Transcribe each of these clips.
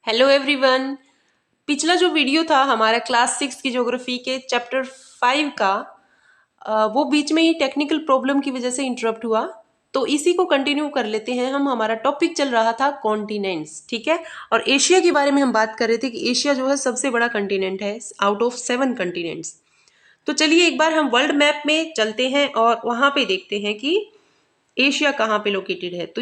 Hello everyone. पिछला जो video था हमारा क्लास 6 की ज्योग्राफी के चैप्टर 5 का, वो बीच में ही टेक्निकल प्रॉब्लम की वजह से इंटरप्ट हुआ। तो इसी को कंटिन्यू कर लेते हैं हम। हमारा टॉपिक चल रहा था कॉन्टिनेंट्स, ठीक है। और एशिया के बारे में हम बात कर रहे थे कि एशिया जो है सबसे बड़ा कंटिनेंट है आउट ऑफ 7 कंटिनेंट्स। तो चलिए एक बार हम वर्ल्ड मैप में चलते हैं और वहां पे देखते हैं कि एशिया कहाँ पे लोकेटेड है।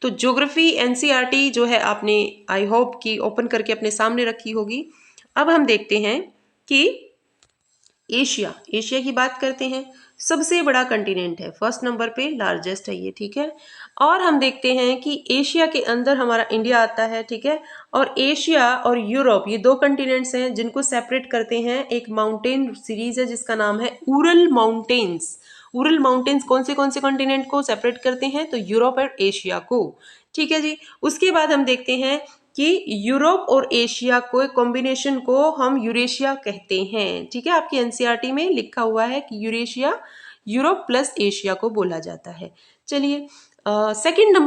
तो ज्योग्राफी एनसीईआरटी जो है आपने आई होप कि ओपन करके अपने सामने रखी होगी। अब हम देखते हैं कि एशिया एशिया की बात करते हैं। सबसे बड़ा कंटिनेंट है, फर्स्ट नंबर पे लार्जेस्ट है ये, ठीक है। और हम देखते हैं कि एशिया के अंदर हमारा इंडिया आता है, ठीक है। और एशिया और यूरोप ये दो कंटिनेंट्स हैं जिनको सेपरेट करते हैं एक माउंटेन सीरीज है जिसका नाम है उरल माउंटेन्स। उरल माउंटेन्स कौन से कॉन्टिनेंट को सेपरेट करते हैं? तो यूरोप और एशिया को, ठीक है जी। उसके बाद हम देखते हैं कि यूरोप और एशिया को कॉम्बिनेशन को हम यूरेशिया कहते हैं, ठीक है। आपकी एनसीईआरटी में लिखा हुआ है कि यूरेशिया यूरोप प्लस एशिया को बोला जाता है। चलिए सेकंड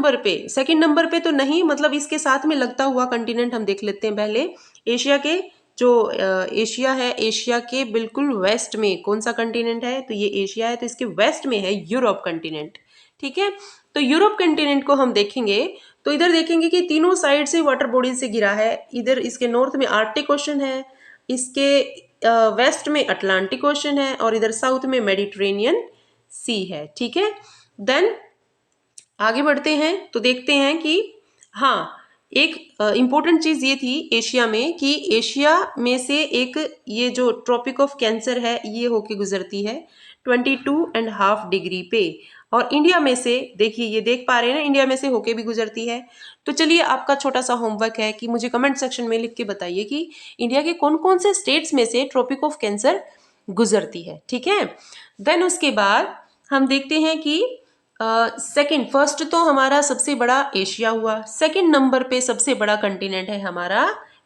नंबर पे तो नहीं, मतलब इसके साथ में लगता हुआ कंटिनेंट हम देख लेते हैं पहले। एशिया के जो एशिया है, एशिया के बिल्कुल वेस्ट में कौन सा कंटिनेंट है? तो ये एशिया है, तो इसके वेस्ट में है यूरोप कंटिनेंट, ठीक है। तो यूरोप कंटिनेंट को हम देखेंगे तो इधर देखेंगे कि तीनों साइड से वाटर बॉडी से घिरा है। इधर इसके नॉर्थ में आर्कटिक ओशन है, इसके वेस्ट में अटलांटिक ओशन है और इधर साउथ में मेडिटेरेनियन सी है, ठीक है। देन आगे बढ़ते हैं तो देखते हैं कि हाँ, एक इम्पोर्टेंट चीज ये थी एशिया में कि एशिया में से एक ये जो ट्रॉपिक ऑफ कैंसर है ये होके गुजरती है 22.5 डिग्री पे। और इंडिया में से देखिए, ये देख पा रहे हैं ना, इंडिया में से होके भी गुजरती है। तो चलिए आपका छोटा सा होमवर्क है कि मुझे कमेंट सेक्शन में लिख के बताइए कि इंडिया के कौन कौन से स्टेट्स में से ट्रॉपिक ऑफ कैंसर गुजरती है, ठीक है। देन उसके बाद हम देखते हैं कि सेकंड, फर्स्ट तो हमारा सबसे बड़ा एशिया हुआ, सेकंड नंबर पे सबसे बड़ा कंटिनेंट है हमारा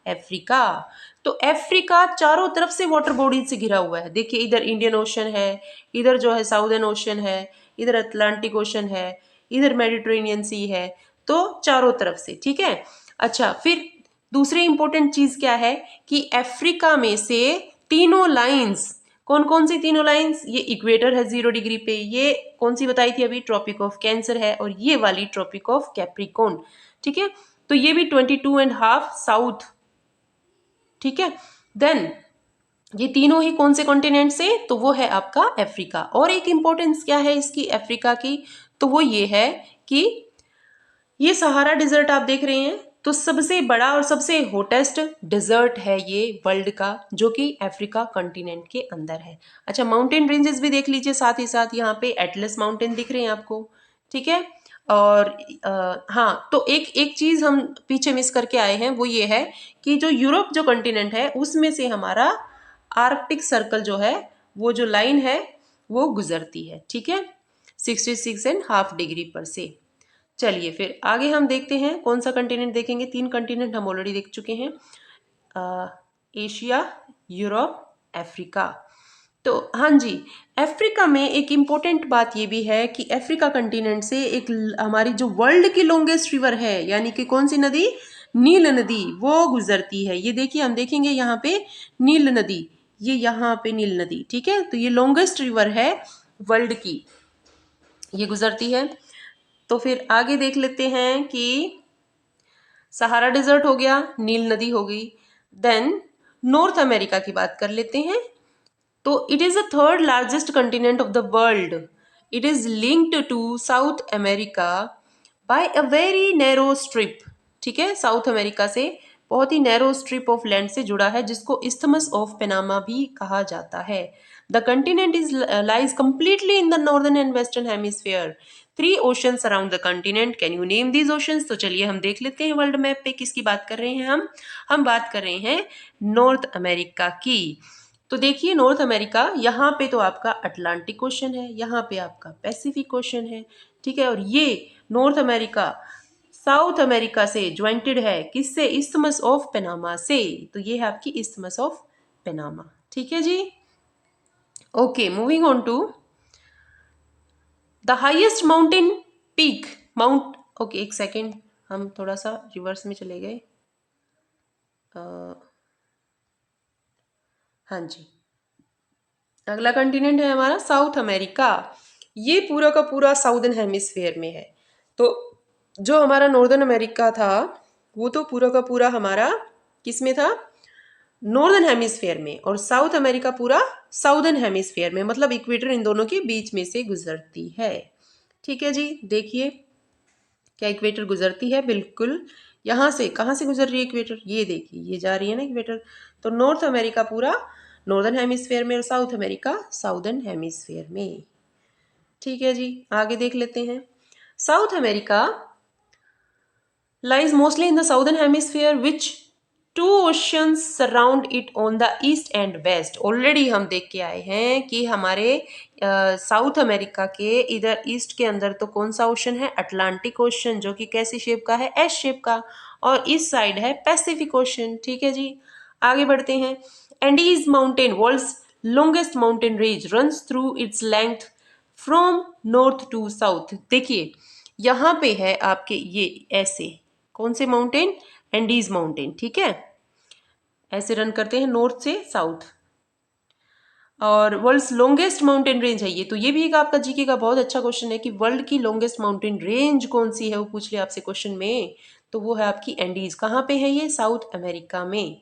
अफ्रीका। तो अफ्रीका चारों तरफ से वाटर बॉडी से घिरा हुआ है। देखिए इधर इंडियन ओशन है, इधर जो है साउदर्न ओशन है, इधर अटलांटिक ओशन है, इधर मेडिटेरेनियन सी है। तो चारों तरफ से, ठीक है। अच्छा, फिर दूसरी इंपॉर्टेंट चीज क्या है कि अफ्रीका में से तीनों लाइंस, कौन कौन सी तीनों लाइंस? ये इक्वेटर है 0 डिग्री पे, ये कौन सी बताई थी अभी? ट्रॉपिक ऑफ कैंसर है, और ये वाली ट्रॉपिक ऑफ कैप्रिकॉर्न, ठीक है। तो ये भी 22.5 साउथ, ठीक है। देन ये तीनों ही कौन से कॉन्टिनेंट से? तो वो है आपका अफ्रीका। और एक इंपॉर्टेंस क्या है इसकी अफ्रीका की? तो वो ये है कि ये सहारा डिजर्ट आप देख रहे हैं, तो सबसे बड़ा और सबसे हॉटेस्ट डिजर्ट है ये वर्ल्ड का, जो कि अफ्रीका कॉन्टिनेंट के अंदर है। अच्छा, माउंटेन रेंजेस भी देख लीजिए साथ ही साथ, यहाँ पे एटलस माउंटेन दिख रहे हैं आपको, ठीक है। और हाँ, तो एक एक चीज हम पीछे मिस करके आए हैं, वो ये है कि जो यूरोप जो कॉन्टिनेंट है उसमें से हमारा आर्कटिक सर्कल जो है, वो जो लाइन है वो गुजरती है, ठीक है, 66.5 डिग्री पर से। चलिए फिर आगे हम देखते हैं कौन सा कंटिनेंट देखेंगे। 3 कंटिनेंट हम ऑलरेडी देख चुके हैं, एशिया, यूरोप, अफ्रीका। तो हाँ जी, अफ्रीका में एक इम्पोर्टेंट बात ये भी है कि अफ्रीका कंटिनेंट से एक हमारी जो वर्ल्ड की लॉन्गेस्ट रिवर है, यानी कि कौन सी नदी? नील नदी, वो गुजरती है। ये देखिए, हम देखेंगे यहाँ पे नील नदी, ये यहाँ पे नील नदी, ठीक है। तो ये लॉन्गेस्ट रिवर है वर्ल्ड की, ये गुजरती है। तो फिर आगे देख लेते हैं कि सहारा डिजर्ट हो गया, नील नदी हो गई। देन नॉर्थ अमेरिका की बात कर लेते हैं। तो it is the third largest continent of the world. It is linked to South America by a very narrow strip, ठीक है। साउथ अमेरिका से बहुत ही नैरो स्ट्रिप ऑफ लैंड से जुड़ा है, जिसको इस्थमस ऑफ पनामा भी कहा जाता है। The continent is lies completely in the northern and western hemisphere. 3 oceans around the continent. Can you name these oceans? तो चलिए हम देख लेते हैं वर्ल्ड मैप पे किसकी बात कर रहे हैं हम बात कर रहे हैं नॉर्थ अमेरिका की। तो देखिए नॉर्थ अमेरिका, यहाँ पे तो आपका अटलांटिक ओशन है, यहाँ पे आपका पैसिफिक ओशन है, ठीक है। और ये नॉर्थ अमेरिका साउथ अमेरिका से ज्वाइंटेड है, किससे? इस्थमस ऑफ पनामा से। तो ये है आपकी इस्थमस ऑफ पनामा, ठीक है जी। Okay, moving on to the highest mountain peak mount. Okay, एक सेकेंड, हम थोड़ा सा रिवर्स में चले गए। हाँ जी, अगला कंटिनेंट है हमारा साउथ अमेरिका। ये पूरा का पूरा साउदर्न हेमिस्फेयर में है। तो जो हमारा नॉर्दर्न अमेरिका था वो तो पूरा का पूरा हमारा किस में था, नॉर्दर्न हेमिस्फेयर में, और साउथ अमेरिका पूरा साउदर्न हेमिस्फेयर में, मतलब इक्वेटर इन दोनों के बीच में से गुजरती है। ठीक है जी, देखिए क्या इक्वेटर गुजरती है, बिल्कुल यहाँ से, कहाँ से गुजर रही है इक्वेटर, ये देखिए ये जा रही है ना इक्वेटर। तो नॉर्थ अमेरिका पूरा नॉर्दर्न हेमिस्फेयर में और साउथ अमेरिका साउदर्न हेमिस्फेयर में। ठीक है जी, आगे देख लेते हैं। South America lies mostly in the southern hemisphere which two oceans surround it on the east and west। Already हम देख के आए हैं कि हमारे साउथ अमेरिका के इधर ईस्ट के अंदर तो कौन सा ओशन है, अटलांटिक ओशन, जो कि कैसी शेप का है, एस शेप का, और इस साइड है पैसिफिक ओशन। ठीक है जी, आगे बढ़ते हैं। Andes mountain, world's longest mountain range, runs through its length from north to south. देखिए यहाँ पे है आपके ये ऐसे, कौन से माउंटेन, एंडीज माउंटेन, ठीक है, ऐसे रन करते हैं नॉर्थ से साउथ। और वर्ल्ड्स लॉन्गेस्ट माउंटेन रेंज है ये, तो ये भी एक आपका जीके का बहुत अच्छा क्वेश्चन है कि वर्ल्ड की लॉन्गेस्ट माउंटेन रेंज कौन सी है, वो पूछ लिया आपसे क्वेश्चन में, तो वो है आपकी एंडीज। कहाँ पे है ये, साउथ अमेरिका में।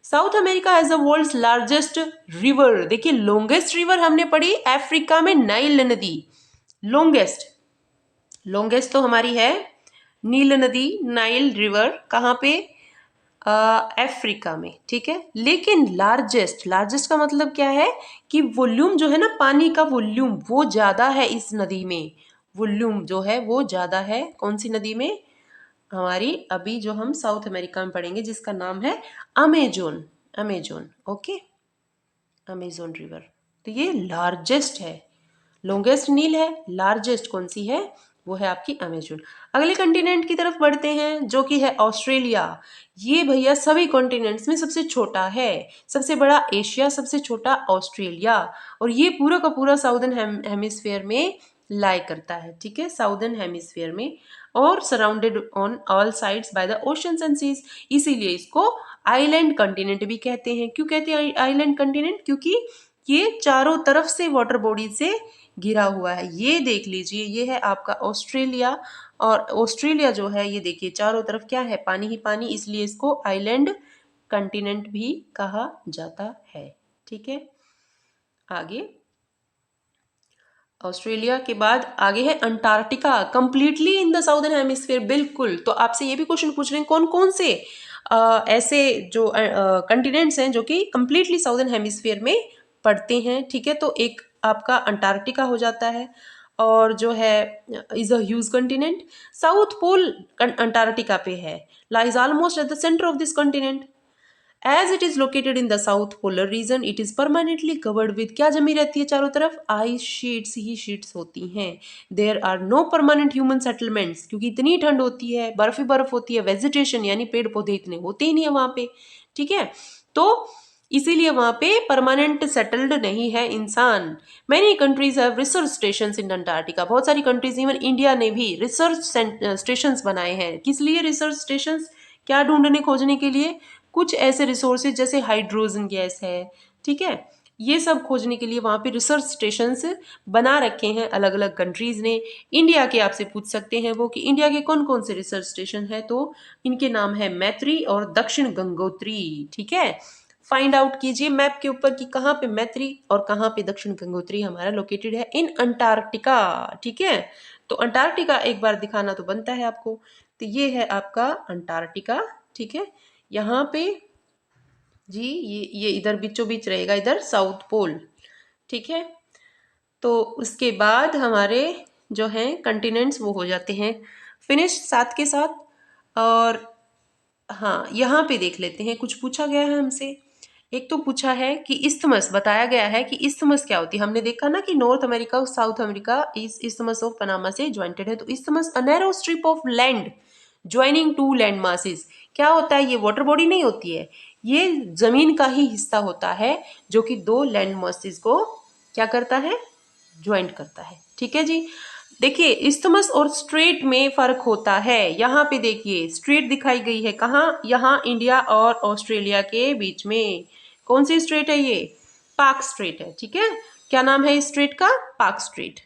South America has the world's largest river. देखिए लॉन्गेस्ट रिवर हमने पढ़ी अफ्रीका में, नाइल नदी। लॉन्गेस्ट, लॉन्गेस्ट तो हमारी है नील नदी, नाइल रिवर, कहाँ पे, अफ्रीका में। ठीक है, लेकिन लार्जेस्ट, लार्जेस्ट का मतलब क्या है कि वॉल्यूम जो है ना, पानी का वॉल्यूम वो ज्यादा है इस नदी में, वॉल्यूम जो है वो ज्यादा है कौन सी नदी में, हमारी अभी जो हम साउथ अमेरिका में पढ़ेंगे जिसका नाम है Amazon, Amazon, okay, Amazon river. तो ये लार्जेस्ट है, लॉन्गेस्ट नील है, लार्जेस्ट कौन सी है, वो है आपकी अमेजोन। अगले कॉन्टिनेंट की तरफ बढ़ते हैं जो कि है ऑस्ट्रेलिया। ये भैया सभी कॉन्टिनेंट्स में सबसे छोटा है, सबसे बड़ा एशिया, सबसे छोटा ऑस्ट्रेलिया, और ये पूरा का पूरा साउदर्न हेमिस्फेयर में लाई करता है। ठीक है, साउदर्न हेमिस्फेयर में, और surrounded on all sides by the oceans and seas, इसीलिए इसको आइलैंड कॉन्टिनेंट भी कहते हैं। क्यों कहते हैं आइलैंड कॉन्टिनेंट, क्योंकि ये चारों तरफ से वाटर बॉडी से घिरा हुआ है। ये देख लीजिए, ये है आपका ऑस्ट्रेलिया, और ऑस्ट्रेलिया जो है ये देखिए चारों तरफ क्या है, पानी ही पानी, इसलिए इसको आइलैंड कॉन्टिनेंट भी कहा जाता है। ठीक है, आगे ऑस्ट्रेलिया के बाद आगे है Antarctica, completely in the southern hemisphere. बिल्कुल, तो आपसे ये भी क्वेश्चन पूछ रहे हैं कौन कौन से ऐसे जो कंटिनेंट्स हैं जो कि कंप्लीटली साउदर्न हेमिस्फीयर में पड़ते हैं। ठीक है, तो एक आपका अंटार्कटिका हो जाता है, और जो है is a huge continent. South pole Antarctica पे है, lies almost at the centre of this continent. As it is located in the south polar region, it is permanently covered with, क्या जमी रहती है चारों तरफ, आइस शीट्स ही sheets होती हैं। There are no permanent human settlements, क्योंकि इतनी ठंड होती है, बर्फ ही बर्फ होती है, वेजिटेशन यानी पेड़ पौधे इतने होते ही नहीं है वहाँ पे। ठीक है, तो इसीलिए वहाँ पे परमानेंट सेटल्ड नहीं है इंसान। Many countries have research station in Antarctica, बहुत सारी कंट्रीज, इवन इंडिया ने भी रिसर्च स्टेशन बनाए हैं। किस लिए रिसर्च स्टेशन, क्या ढूंढने खोजने के लिए, कुछ ऐसे रिसोर्सेज जैसे हाइड्रोजन गैस है, ठीक है, ये सब खोजने के लिए वहाँ पे रिसर्च स्टेशंस बना रखे हैं अलग अलग कंट्रीज ने। इंडिया के आपसे पूछ सकते हैं वो कि इंडिया के कौन कौन से रिसर्च स्टेशन है, तो इनके नाम है मैत्री और दक्षिण गंगोत्री। ठीक है, फाइंड आउट कीजिए मैप के ऊपर कि कहाँ पे मैत्री और कहाँ पे दक्षिण गंगोत्री हमारा लोकेटेड है इन अंटार्कटिका। ठीक है, तो अंटार्कटिका एक बार दिखाना तो बनता है आपको। तो ये है आपका अंटार्कटिका। ठीक है, यहाँ पे जी ये इधर बीचों बीच रहेगा, इधर साउथ पोल। ठीक है, तो उसके बाद हमारे जो हैं कंटिनेंट्स वो हो जाते हैं फिनिश साथ के साथ। और हाँ, यहाँ पे देख लेते हैं, कुछ पूछा गया है हमसे। एक तो पूछा है कि इस्थमस, बताया गया है कि इस्थमस क्या होती है। हमने देखा ना कि नॉर्थ अमेरिका और साउथ अमेरिका इस इस्थमस ऑफ पनामा से ज्वाइंटेड है। तो isthmus a narrow strip of land joining two land masses, क्या होता है, ये वाटर बॉडी नहीं होती है, ये जमीन का ही हिस्सा होता है जो कि दो लैंड मासेस को क्या करता है, ज्वाइंट करता है। ठीक है जी, देखिए इस्थमस और स्ट्रेट में फर्क होता है। यहाँ पे देखिए स्ट्रेट दिखाई गई है कहाँ, यहाँ इंडिया और ऑस्ट्रेलिया के बीच में। कौन सी स्ट्रेट है ये? पाक स्ट्रेट है, ठीक है। क्या नाम है इस स्ट्रेट का? पाक स्ट्रेट,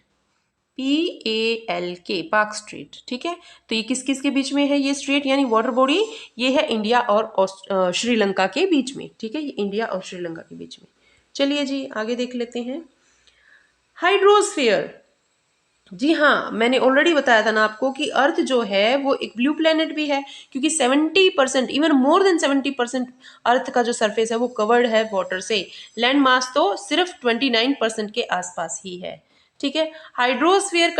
PALK, पाक स्ट्रेट, ठीक है। तो ये किस किस के बीच में है ये स्ट्रेट यानी वाटर बॉडी? ये है इंडिया और श्रीलंका के बीच में, ठीक है। ये इंडिया और श्रीलंका के बीच में। चलिए जी आगे देख लेते हैं। हाइड्रोस्फीयर, जी हाँ, मैंने ऑलरेडी बताया था ना आपको कि अर्थ जो है वो एक ब्लू प्लेनेट भी है, क्योंकि 70%, इवन मोर देन 70% अर्थ का जो सरफेस है वो कवर्ड है वाटर से। लैंड मास तो सिर्फ 29% के आसपास ही है, ठीक है। Hydrosphere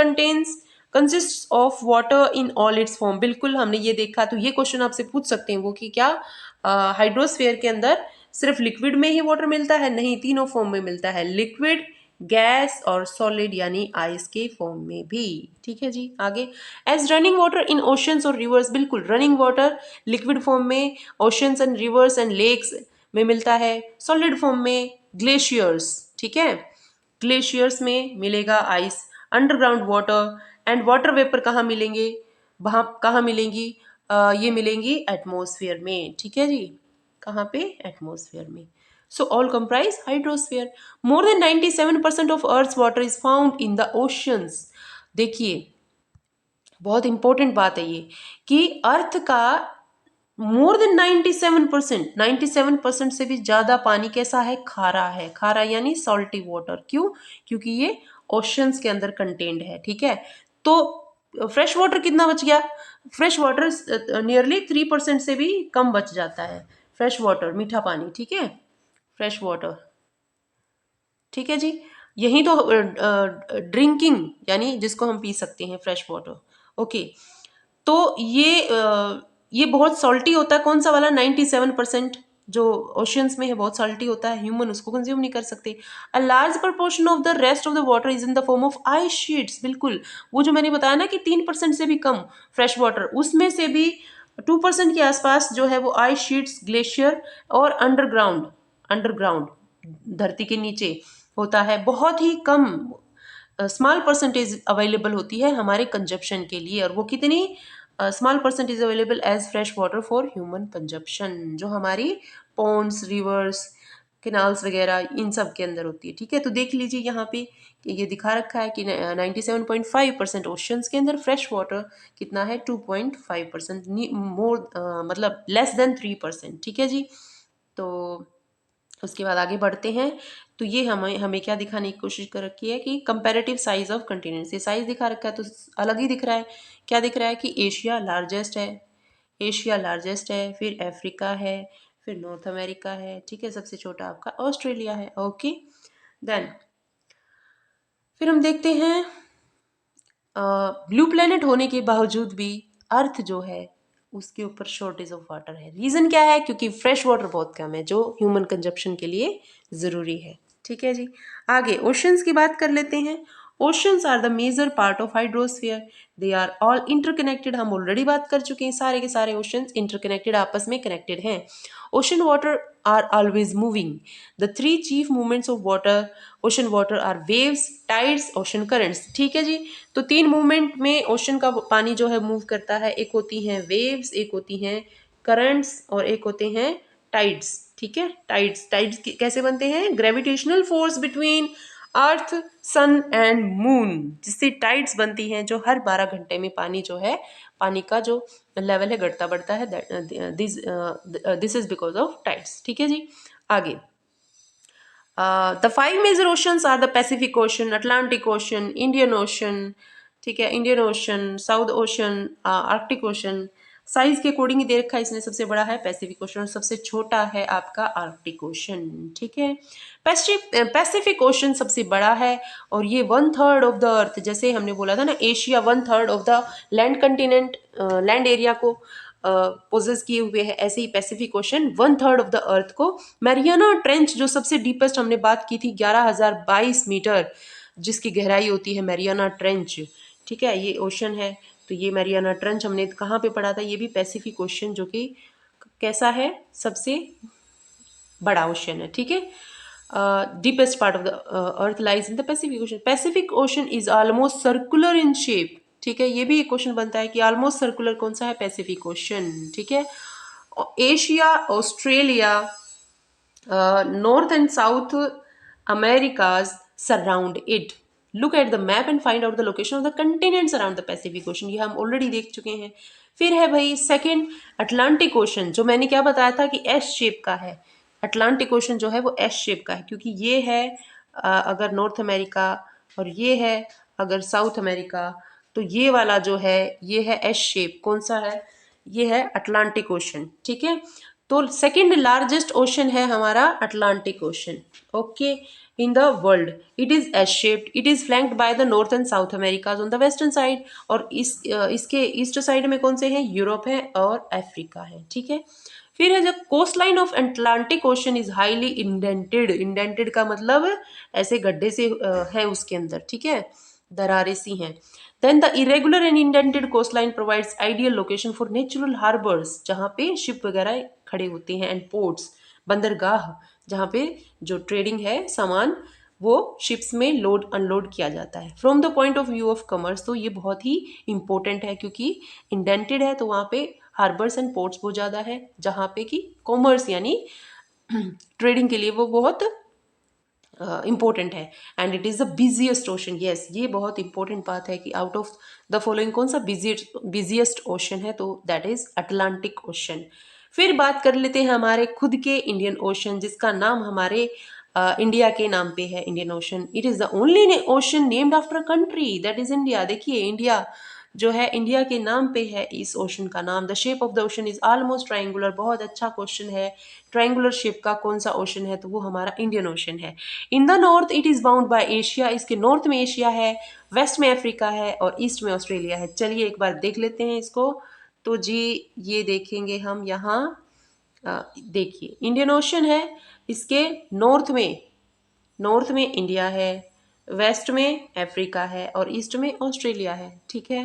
consist of water in all it's form, बिल्कुल हमने ये देखा। तो ये क्वेश्चन आपसे पूछ सकते हैं वो कि क्या हाइड्रोस्फीयर के अंदर सिर्फ लिक्विड में ही वाटर मिलता है? नहीं, तीनों फॉर्म में मिलता है, लिक्विड, गैस और सॉलिड यानी आइस के फॉर्म में भी, ठीक है जी। आगे, as running water in oceans और रिवर्स, बिल्कुल रनिंग वाटर लिक्विड फॉर्म में oceans and rivers and lakes में मिलता है, सॉलिड फॉर्म में ग्लेशियर्स, ठीक है, ग्लेशियर्स में मिलेगा ice, underground water and water vapour कहाँ मिलेंगे? वहाँ कहाँ मिलेंगी? ये मिलेंगी एटमॉस्फेयर में, ठीक है जी। कहाँ पे? एटमॉस्फेयर में। So all comprise hydrosphere. More than 97% of Earth's water is found in the oceans. देखिए बहुत इंपॉर्टेंट बात है ये कि अर्थ का मोर देन 97% से भी ज्यादा पानी कैसा है? खारा है। खारा यानी सॉल्टी वाटर। क्यों? क्योंकि ये ओशंस के अंदर कंटेन्ड है, ठीक है। तो फ्रेश वाटर कितना बच गया? फ्रेश वाटर नियरली 3% से भी कम बच जाता है। फ्रेश वाटर मीठा पानी, ठीक है, फ्रेश वाटर, ठीक है जी। यही तो ड्रिंकिंग यानी जिसको हम पी सकते हैं फ्रेश वाटर, ओके। तो ये बहुत सॉल्टी होता है। कौन सा वाला? 97% जो ओशियंस में है बहुत सॉल्टी होता है, ह्यूमन उसको कंज्यूम नहीं कर सकते। A large proportion of the rest of the water is in the form of ice sheets, बिल्कुल वो जो मैंने बताया ना कि 3% से भी कम फ्रेश वाटर, उसमें से भी 2% के आसपास जो है वो आइस शीट्स, ग्लेशियर और अंडरग्राउंड, अंडरग्राउंड धरती के नीचे होता है। बहुत ही कम स्मॉल परसेंटेज अवेलेबल होती है हमारे कंजप्शन के लिए, और वो कितनी small percentage available as fresh water for human consumption, जो हमारी पॉन्ड्स, रिवर्स, कैनाल्स वगैरह इन सब के अंदर होती है, ठीक है। तो देख लीजिए यहाँ पे कि ये दिखा रखा है कि 97.5% ओशंस के अंदर, फ्रेश वाटर कितना है? 2.5%, मोर मतलब लेस देन 3%, ठीक है जी। तो उसके बाद आगे बढ़ते हैं। तो ये हमें हमें क्या दिखाने की कोशिश कर रखी है कि कंपैरेटिव साइज ऑफ कंटिनेंट्स, ये साइज दिखा रखा है तो अलग ही दिख रहा है। क्या दिख रहा है कि एशिया लार्जेस्ट है, एशिया लार्जेस्ट है, फिर अफ्रीका है, फिर नॉर्थ अमेरिका है, ठीक है, सबसे छोटा आपका ऑस्ट्रेलिया है, ओके। देन फिर हम देखते हैं ब्लू प्लेनेट होने के बावजूद भी अर्थ जो है उसके ऊपर शॉर्टेज ऑफ वाटर है। रीजन क्या है? क्योंकि फ्रेश वाटर बहुत कम है जो ह्यूमन कंजप्शन के लिए जरूरी है, ठीक है जी। आगे ओशंस की बात कर लेते हैं। Oceans are the major part of hydrosphere, they are all interconnected, हम ऑलरेडी बात कर चुके हैं, सारे के सारे ओशंस इंटरकनेक्टेड, आपस में कनेक्टेड हैं। Ocean water are always moving, the three chief movements of water, ocean water are waves, tides, ocean currents, ठीक है जी। तो तीन मूवमेंट में ओशन का पानी जो है मूव करता है, एक होती हैं वेव्स, एक होती हैं करंट्स और एक होते हैं टाइड्स, ठीक है। टाइड्स, टाइड्स कैसे बनते हैं? Gravitational force between earth, sun and moon, जिससे टाइड्स बनती हैं, जो हर 12 घंटे में पानी जो है, पानी का जो लेवल है घटता बढ़ता है, this is because of tides, ठीक है जी। आगे the five major oceans are the Pacific ocean, Atlantic ocean, Indian ocean, ठीक है, Indian ocean, south ocean, Arctic ocean. Size के अकॉर्डिंग ही दे रखा है इसने, सबसे बड़ा है पैसिफिक ओशन और सबसे छोटा है आपका आर्कटिक ओशन, ठीक है। पैसिफिक ओशन सबसे बड़ा है और ये 1/3 ऑफ द अर्थ, जैसे हमने बोला था ना Asia 1/3 of the land continent, land area को पोजेस किए हुए है, ऐसे ही Pacific Ocean 1/3 of the earth को। मैरियाना ट्रेंच जो सबसे डीपेस्ट हमने बात की थी 11,022 मीटर जिसकी गहराई होती है मैरियाना ट्रेंच, ठीक है, ये ओशन है। तो ये मैरियाना ट्रेंच हमने कहाँ पे पढ़ा था? ये भी पैसिफिक ओशन, जो कि कैसा है? सबसे बड़ा ओशन है, ठीक है। deepest part of the earth lies in the Pacific Ocean. Pacific Ocean is almost circular in shape. ठीक है, ये भी एक क्वेश्चन बनता है कि ऑलमोस्ट सर्कुलर कौन सा है? Pacific ocean. ठीक है. Asia, Australia, North and South Americas surround it. Look at the map and find out the location of the continents around the Pacific Ocean. ये हम ऑलरेडी देख चुके हैं. फिर है भाई सेकेंड अटलांटिक ओशन, जो मैंने क्या बताया था कि एस शेप का है. अटलांटिक ओशन जो है वो एस शेप का है, क्योंकि ये है अगर नॉर्थ अमेरिका और ये है अगर साउथ अमेरिका, तो ये वाला जो है ये है एस शेप. कौन सा है? ये है अटलांटिक ओशन. ठीक है. तो सेकेंड लार्जेस्ट ओशन है हमारा Atlantic ocean. Okay. In the world it is S shaped. It is flanked by the north and south Americas on the western side. और इसके ईस्ट साइड में कौन से हैं? यूरोप है और अफ्रीका है. ठीक है. फिर है जब coast line of Atlantic ocean is highly indented. Indented का मतलब ऐसे गड्ढे से है उसके अंदर. ठीक है, दरारें सी हैं. Then the irregular and indented coastline provides ideal location for natural harbors, जहाँ पे शिप वगैरह खड़े होते हैं, एंड पोर्ट्स, बंदरगाह, जहाँ पे जो ट्रेडिंग है सामान वो शिप्स में लोड अनलोड किया जाता है. From the point of view of commerce, तो ये बहुत ही इंपॉर्टेंट है, क्योंकि इंडेंटेड है तो वहाँ पे हार्बर्स एंड पोर्ट्स बहुत ज़्यादा है, जहाँ पे कि कॉमर्स यानी ट्रेडिंग के लिए वो बहुत इम्पोर्टेंट है. And it is the busiest ocean. Yes, ये बहुत इंपॉर्टेंट बात है कि आउट ऑफ द फॉलोइंग कौन सा बिजिएस्ट ओशन है? तो दैट इज अटलांटिक ओशन. फिर बात कर लेते हैं हमारे खुद के इंडियन ओशन, जिसका नाम हमारे इंडिया के नाम पे है, Indian ocean. It is the only ocean named after a country, that is India. देखिए इंडिया जो है इंडिया के नाम पे है इस ओशन का नाम. The shape of the ocean is almost triangular. बहुत अच्छा क्वेश्चन है. ट्राइंगुलर शेप का कौन सा ओशन है? तो वो हमारा इंडियन ओशन है. In the north it is bound bye Asia. इसके नॉर्थ में एशिया है, वेस्ट में अफ्रीका है और ईस्ट में ऑस्ट्रेलिया है. चलिए एक बार देख लेते हैं इसको. तो जी ये देखेंगे हम यहाँ. देखिए इंडियन ओशन है, इसके नॉर्थ में इंडिया है, वेस्ट में अफ्रीका है और ईस्ट में ऑस्ट्रेलिया है. ठीक है.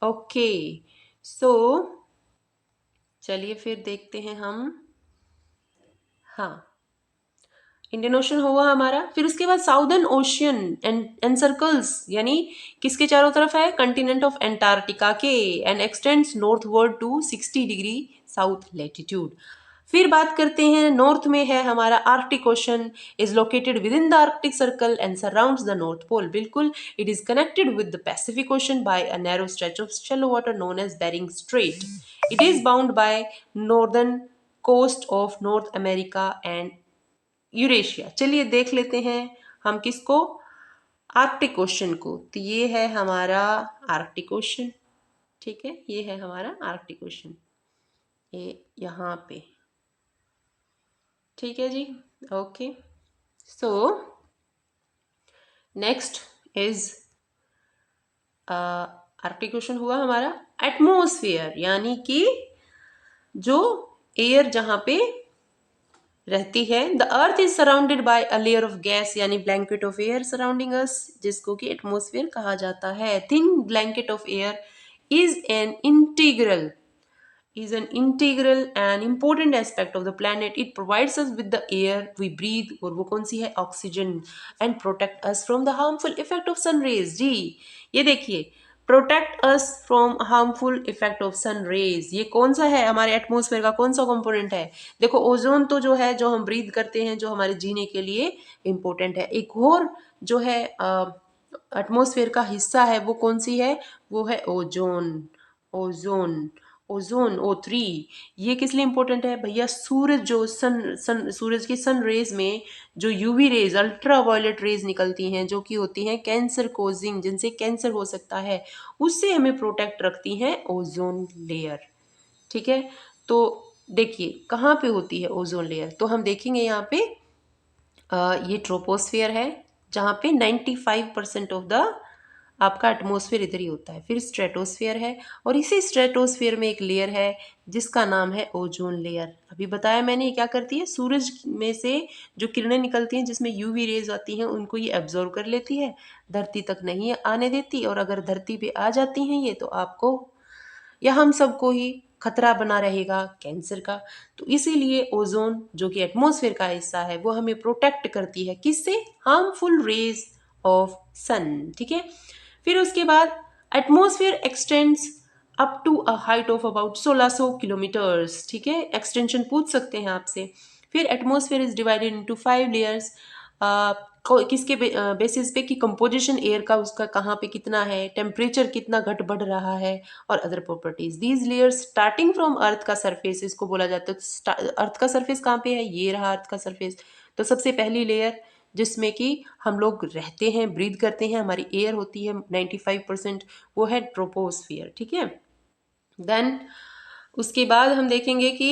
ओके. सो चलिए फिर देखते हैं हम. हाँ, इंडियन ओशन हुआ हमारा. फिर उसके बाद साउदर्न ओशियन एनसर्कल्स, यानी किसके चारों तरफ है? कंटिनेंट ऑफ एंटार्क्टिका के, and extends northward to 60 degree south latitude. फिर बात करते हैं नॉर्थ में है हमारा Arctic Ocean, is located within the Arctic circle and surrounds the North Pole. बिल्कुल, it is connected with the Pacific Ocean by a narrow stretch of shallow water known as Bering Strait. It is bound by northern coast of North America and Eurasia. चलिए देख लेते हैं हम किसको? Arctic ocean को. तो ये है हमारा आर्कटिक ओशन. ठीक है, ये है हमारा आर्कटिक ओशन, ये यहाँ पे. ठीक है जी. Okay. So next is Arctic Ocean हुआ हमारा. एटमोस्फियर यानी कि जो एयर जहाँ पे रहती है. The earth is surrounded by a layer of gas, यानी ब्लैंकेट ऑफ एयर सराउंडिंग अस, जिसको कि एटमोस्फियर कहा जाता है. Thin blanket of air is an integral and important aspect of the planet. It provides us with the air we breathe, और वो कौन सी है? Oxygen. and protect us from the harmful effect of sun rays. जी ये देखिए, protect us from harmful effect of sun rays, ये कौन सा है? हमारे एटमोसफेयर का कौन सा कंपोनेंट है? देखो ओजोन तो जो है, जो हम ब्रीथ करते हैं, जो हमारे जीने के लिए इम्पोर्टेंट है. एक और जो है एटमोसफेयर का हिस्सा है, वो कौन सी है? वो है ओजोन. Ozone ozone O3. ये किस लिए इंपॉर्टेंट है भैया? सूरज जो सूरज की सन रेज में जो UV rays, ultraviolet rays निकलती हैं, जो कि होती हैं कैंसर कोजिंग, जिनसे कैंसर हो सकता है, उससे हमें प्रोटेक्ट रखती हैं ओजोन लेयर. ठीक है. तो देखिए कहाँ पे होती है ओजोन लेयर? तो हम देखेंगे यहाँ पे ये ट्रोपोस्फियर है, जहाँ पे 95% ऑफ द आपका एटमोसफियर इधर ही होता है. फिर स्ट्रेटोस्फियर है, और इसी स्ट्रेटोस्फियर में एक लेयर है जिसका नाम है ओजोन लेयर. अभी बताया मैंने, ये क्या करती है? सूरज में से जो किरणें निकलती हैं, जिसमें यूवी रेज आती हैं, उनको ये एब्जॉर्व कर लेती है, धरती तक नहीं आने देती. और अगर धरती पे आ जाती हैं ये, तो आपको या हम सबको ही खतरा बना रहेगा कैंसर का। तो इसीलिए ओजोन जो कि एटमॉस्फेयर का हिस्सा है वो हमें प्रोटेक्ट करती है, किससे? Harmful rays of sun. ठीक है, फिर उसके बाद atmosphere extends up to a height of about 1600 kilometres. ठीक है, एक्सटेंशन पूछ सकते हैं आपसे। फिर atmosphere is divided into 5 layers, किसके बेसिस पे कि कंपोजिशन एयर का उसका कहाँ पे कितना है, टेम्परेचर कितना घट बढ़ रहा है, और other properties. These layers starting from earth का सरफेस, इसको बोला जाता है अर्थ का सरफेस कहाँ पे है, ये रहा अर्थ का सरफेस। तो सबसे पहली लेयर जिसमें कि हम लोग रहते हैं, ब्रीथ करते हैं, हमारी एयर होती है 95%, वो है ट्रोपोस्फियर। ठीक है, देन उसके बाद हम देखेंगे कि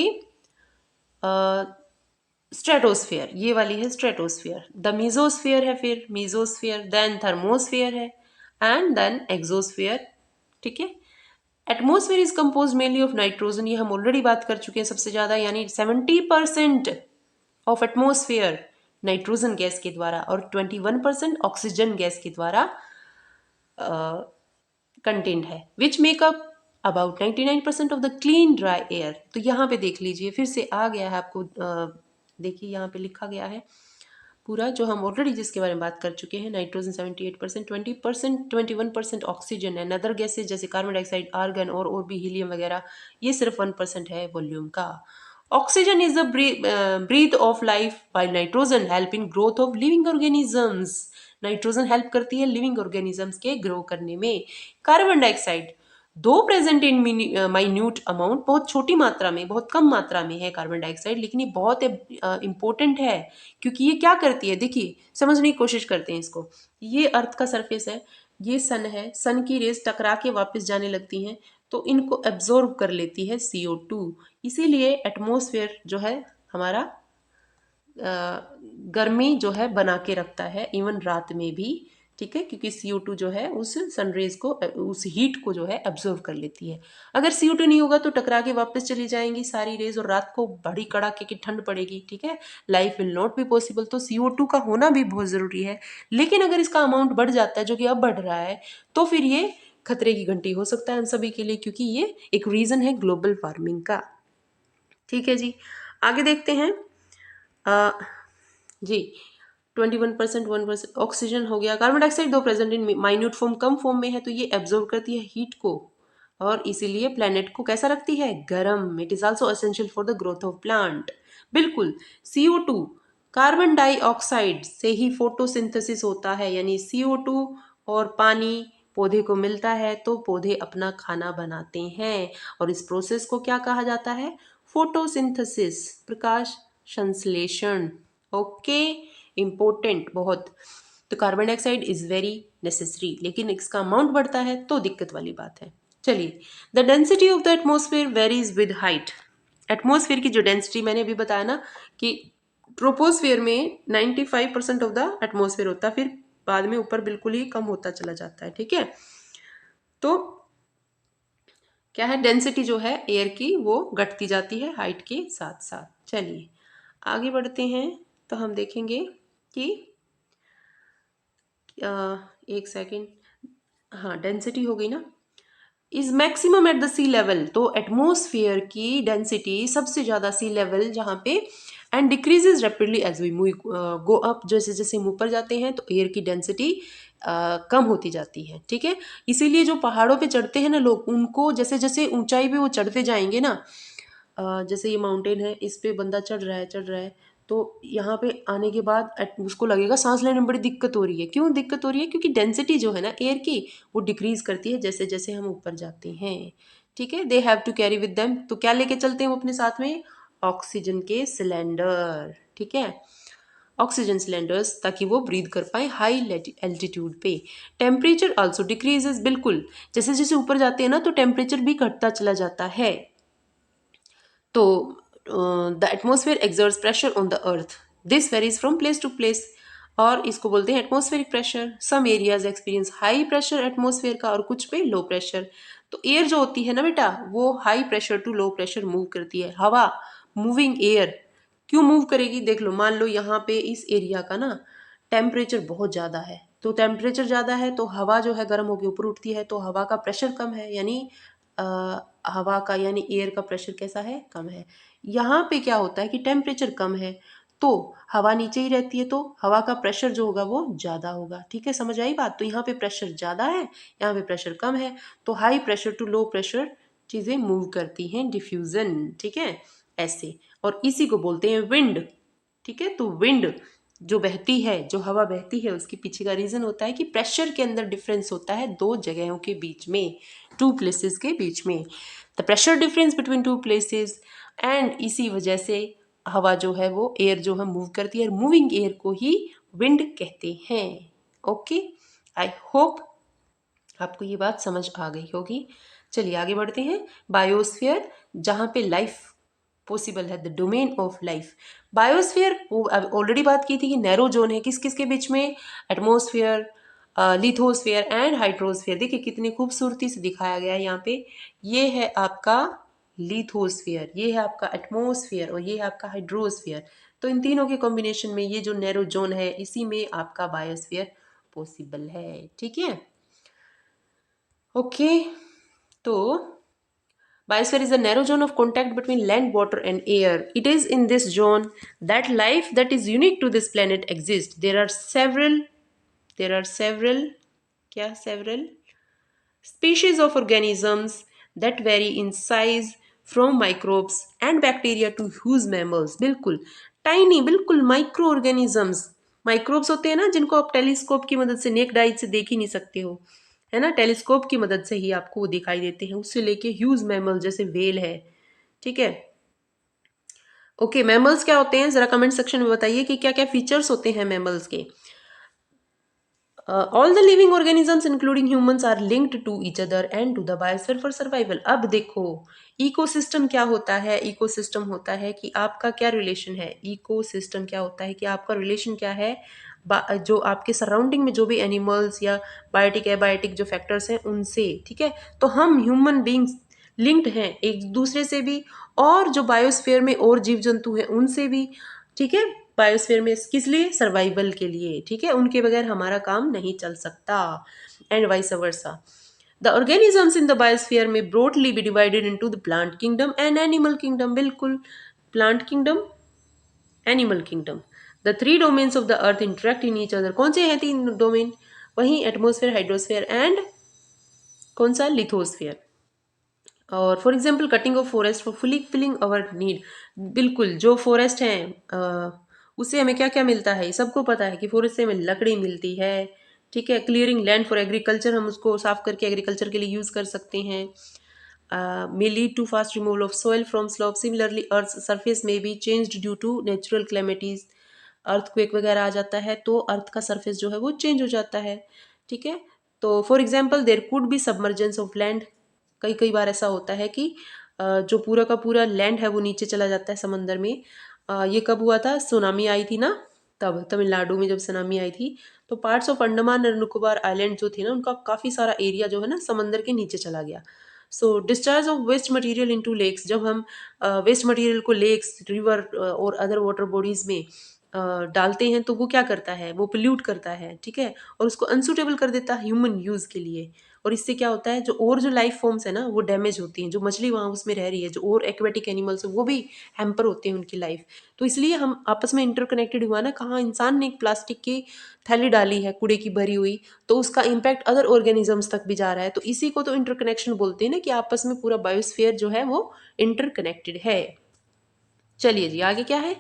स्ट्रेटोस्फियर, ये वाली है स्ट्रेटोस्फियर। द मीजोस्फियर है, फिर मीजोस्फियर, देन थर्मोस्फियर है, एंड देन एक्सोस्फियर। ठीक है, atmosphere is compose mainly of nitrogen, ये हम ऑलरेडी बात कर चुके हैं सबसे ज्यादा, यानी 70% ऑफ एटमोस्फेयर नाइट्रोजन गैस के द्वारा और 21% ऑक्सीजन गैस के द्वारा कंटेंट है, which make up about 99% of the clean dry air. तो यहाँ पे देख लीजिए, फिर से आ गया है आपको, देखिए यहाँ पे लिखा गया है पूरा जो हम ऑलरेडी जिसके बारे में बात कर चुके हैं। Nitrogen 78%, 20%, 21% oxygen and other gases जैसे कार्बन डाइऑक्साइड, आर्गन और भी हीलियम वगैरह, ये सिर्फ 1% है वॉल्यूम का। Oxygen is the breath of life, while nitrogen help in growth of living organisms. Nitrogen help करती है लिविंग ऑर्गेनिजम्स के ग्रो करने में। कार्बन डाइऑक्साइड दो प्रेजेंट इन माइन्यूट अमाउंट, बहुत छोटी मात्रा में, बहुत कम मात्रा में है कार्बन डाइऑक्साइड, लेकिन ये बहुत इंपॉर्टेंट है क्योंकि ये क्या करती है, देखिए समझने की कोशिश करते हैं इसको। ये अर्थ का सरफेस है, ये सन है, सन की रेस टकरा के वापस जाने लगती हैं तो इनको एब्जॉर्ब कर लेती है CO2। इसीलिए एटमॉस्फेयर जो है हमारा गर्मी जो है बना के रखता है इवन रात में भी। ठीक है, क्योंकि CO2 जो है उस सनरेज को, उस हीट को जो है एब्जॉर्व कर लेती है। अगर CO2 नहीं होगा तो टकरा के वापस चली जाएंगी सारी रेज और रात को बड़ी कड़ाके की ठंड पड़ेगी। ठीक है, life will not be possible. तो CO2 का होना भी बहुत ज़रूरी है, लेकिन अगर इसका अमाउंट बढ़ जाता है जो कि अब बढ़ रहा है तो फिर ये खतरे की घंटी हो सकता है हम सभी के लिए, क्योंकि ये एक रीज़न है ग्लोबल वार्मिंग का। ठीक है जी, आगे देखते हैं। जी 21%, 1% ऑक्सीजन हो गया। कार्बन डाइऑक्साइड दो present in minute form, come form में है तो ये एब्जॉर्व करती है हीट को और इसीलिए प्लेनेट को कैसा रखती है, गर्म। It is also essential for the growth of plant. बिल्कुल, CO2 कार्बन डाइऑक्साइड से ही फोटोसिंथेसिस होता है, यानी CO2 और पानी पौधे को मिलता है तो पौधे अपना खाना बनाते हैं और इस प्रोसेस को क्या कहा जाता है, फोटोसिंथेसिस, प्रकाश संश्लेषण। ओके, इम्पोर्टेंट बहुत। तो carbon dioxide is very necessary, लेकिन इसका अमाउंट बढ़ता है तो दिक्कत वाली बात है। चलिए, the density of the atmosphere varies with height. Atmosphere की जो डेंसिटी मैंने अभी बताया ना कि ट्रोपोस्फेयर में 95% ऑफ द एटमोसफेयर होता है, फिर बाद में ऊपर बिल्कुल ही कम होता चला जाता है। ठीक है, तो क्या है, डेंसिटी जो है एयर की वो घटती जाती है हाइट के साथ साथ। चलिए आगे बढ़ते हैं तो हम देखेंगे कि एक सेकेंड, हाँ डेंसिटी हो गई ना, is maximum at the sea level. तो एटमोसफियर की डेंसिटी सबसे ज़्यादा सी लेवल जहाँ पे, and decreases rapidly as we move go up, जैसे जैसे हम ऊपर जाते हैं तो एयर की डेंसिटी कम होती जाती है। ठीक है, इसीलिए जो पहाड़ों पे चढ़ते हैं ना लोग, उनको जैसे जैसे ऊंचाई पे वो चढ़ते जाएंगे ना, जैसे ये माउंटेन है, इस पे बंदा चढ़ रहा है तो यहाँ पे आने के बाद उसको लगेगा सांस लेने में बड़ी दिक्कत हो रही है। क्यों दिक्कत हो रही है, क्योंकि डेंसिटी जो है ना एयर की वो डिक्रीज करती है जैसे जैसे हम ऊपर जाते हैं। ठीक है, they have to carry with them, तो क्या लेके चलते हैं वो अपने साथ में, ऑक्सीजन के सिलेंडर। ठीक है, ऑक्सीजन सिलेंडर्स, ताकि वो ब्रीथ कर पाए हाई एल्टीट्यूड पे। टेम्परेचर आल्सो डिक्रीजेज, बिल्कुल जैसे जैसे ऊपर जाते हैं ना तो टेम्परेचर भी घटता चला जाता है। तो the atmosphere exerts pressure on the earth, this varies from place to place, और इसको बोलते हैं atmospheric pressure. Some areas experience high pressure atmosphere का और कुछ पे लो प्रेशर। तो एयर जो होती है ना बेटा, वो high pressure to low pressure move करती है। हवा, मूविंग एयर, क्यों मूव करेगी, देख लो, मान लो यहाँ पे इस एरिया का ना टेम्परेचर बहुत ज़्यादा है, तो टेम्परेचर ज़्यादा है तो हवा जो है गर्म होकर ऊपर उठती है, तो हवा का प्रेशर कम है, यानी हवा का यानी एयर का प्रेशर कैसा है, कम है। यहाँ पे क्या होता है कि टेम्परेचर कम है तो हवा नीचे ही रहती है, तो हवा का प्रेशर जो होगा वो ज़्यादा होगा। ठीक है, समझ आई बात। तो यहाँ पे प्रेशर ज़्यादा है, यहाँ पे प्रेशर कम है, तो high pressure to low pressure चीज़ें मूव करती हैं, डिफ्यूज़न। ठीक है, ऐसे। और इसी को बोलते हैं विंड। ठीक है, तो विंड जो बहती है, जो हवा बहती है, उसके पीछे का रीज़न होता है कि प्रेशर के अंदर डिफरेंस होता है दो जगहों के बीच में, टू प्लेसेस के बीच में, the pressure difference between two places. And इसी वजह से हवा जो है वो एयर जो है मूव करती है, और मूविंग एयर को ही विंड कहते हैं। ओके, आई होप आपको ये बात समझ आ गई होगी। चलिए आगे बढ़ते हैं। बायोस्फीयर, जहाँ पे लाइफ पॉसिबल है, the domain of life. Biosphere already बात की थी कि नैरो जोन है, किस किस के बीच में, एटमोस्फियर, लिथोस्फीयर एंड हाइड्रोस्फीयर। देखिए कितनी खूबसूरती से दिखाया गया है यहाँ पे। ये है आपका लिथोस्फीयर, ये है आपका एटमोस्फियर, और ये है आपका हाइड्रोस्फीयर। तो इन तीनों के कॉम्बिनेशन में ये जो नैरो जोन है, इसी में आपका बायोस्फीयर पॉसिबल है। ठीक है, ओके। तो biosphere is a narrow zone of contact between land, water, and air. It is in this zone that life that is unique to this planet exists. There are several several species of organisms that vary in size from microbes and bacteria to huge mammals. बिल्कुल tiny, बिल्कुल micro organisms. Microbes होते हैं ना, जिनको आप telescope की मदद से, नेक्ड आई से देख ही नहीं सकते हो, है ना, टेलीस्कोप की मदद से ही आपको वो दिखाई देते हैं, उससे लेके ह्यूज मैमल जैसे वेल है। ठीक है, ओके। मैमल्स क्या होते हैं, जरा कमेंट सेक्शन में बताइए कि क्या क्या फीचर्स होते हैं मैमल्स के। All the living organisms including humans are linked to each other and to the biosphere for survival. अब देखो इकोसिस्टम क्या होता है। इकोसिस्टम होता है कि आपका क्या रिलेशन है। इकोसिस्टम क्या होता है कि आपका रिलेशन क्या है जो आपके सराउंडिंग में जो भी एनिमल्स या बायोटिक एबायोटिक जो फैक्टर्स हैं उनसे। ठीक है, तो हम ह्यूमन बींग्स लिंक्ड हैं एक दूसरे से भी, और जो बायोस्फीयर में और जीव जंतु हैं उनसे भी। ठीक है, बायोस्फीयर में किस लिए, सर्वाइवल के लिए। ठीक है, उनके बगैर हमारा काम नहीं चल सकता, and vice versa. The organisms in the biosphere में broadly be divided into the plant kingdom and animal kingdom. बिल्कुल, plant kingdom, animal kingdom. The three domains of the earth interact in each other. कौन से हैं तीन domain, वही atmosphere, hydrosphere and कौन सा, lithosphere. और for example cutting of forest for fulfilling our need. बिल्कुल, जो फॉरेस्ट हैं उससे हमें क्या क्या मिलता है, सबको पता है कि फॉरेस्ट से हमें लकड़ी मिलती है। ठीक है, क्लियरिंग लैंड फॉर एग्रीकल्चर, हम उसको साफ करके एग्रीकल्चर के लिए यूज़ कर सकते हैं। may lead to fast removal of soil from slopes. Similarly, Earth's surface may be changed due to natural calamities. Earthquake वगैरह आ जाता है तो अर्थ का सरफेस जो है वो चेंज हो जाता है। ठीक है, तो for example there could be submergence of land. कई कई बार ऐसा होता है कि जो पूरा का पूरा लैंड है वो नीचे चला जाता है समंदर में। ये कब हुआ था, सुनामी आई थी ना, तब तमिलनाडु में जब सुनामी आई थी तो parts of Andaman and Nicobar island जो थी ना, उनका काफ़ी सारा एरिया जो है ना समंदर के नीचे चला गया। So discharge of waste material into lakes, जब हम वेस्ट मटेरियल को लेक्स, रिवर और अदर वाटर बॉडीज में डालते हैं तो वो क्या करता है, वो पोल्यूट करता है। ठीक है, और उसको अनसूटेबल कर देता है ह्यूमन यूज़ के लिए। और इससे क्या होता है, जो लाइफ फॉर्म्स है ना वो डैमेज होती हैं। जो मछली वहाँ उसमें रह रही है, जो और एक्वेटिक एनिमल्स है वो भी हैम्पर होते हैं उनकी लाइफ। तो इसलिए हम आपस में इंटरकनेक्टेड हुआ ना, कहाँ इंसान ने एक प्लास्टिक की थैली डाली है कूड़े की भरी हुई, तो उसका इम्पैक्ट अदर ऑर्गेनिजम्स तक भी जा रहा है। तो इसी को तो इंटरकनेक्शन बोलते हैं ना, कि आपस में पूरा बायोस्फीयर जो है वो इंटरकनेक्टेड है। चलिए जी, आगे क्या है।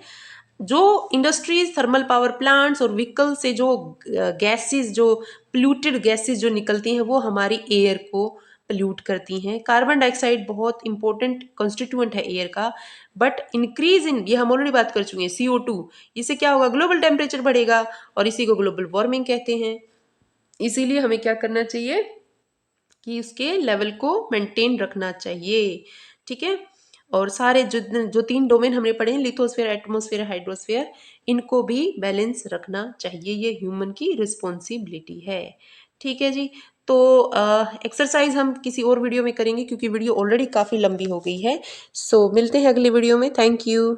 जो इंडस्ट्रीज, थर्मल पावर प्लांट्स और व्हीकल से जो गैसेस, जो पोल्यूटेड गैसेस जो निकलती हैं वो हमारी एयर को पोल्यूट करती हैं। कार्बन डाइऑक्साइड बहुत इंपॉर्टेंट कॉन्स्टिट्यूएंट है एयर का, बट इंक्रीज इन, ये हम ऑलरेडी बात कर चुके हैं, CO2, इससे क्या होगा, ग्लोबल टेम्परेचर बढ़ेगा, और इसी को ग्लोबल वार्मिंग कहते हैं। इसीलिए हमें क्या करना चाहिए कि उसके लेवल को मेंटेन रखना चाहिए। ठीक है, और सारे जो जो तीन डोमेन हमने पढ़े हैं, लिथोस्फेयर, एटमोस्फेयर, हाइड्रोस्फेयर, इनको भी बैलेंस रखना चाहिए। ये ह्यूमन की रिस्पॉन्सिबिलिटी है। ठीक है जी, तो एक्सरसाइज हम किसी और वीडियो में करेंगे क्योंकि वीडियो ऑलरेडी काफ़ी लंबी हो गई है। सो मिलते हैं अगली वीडियो में। Thank you.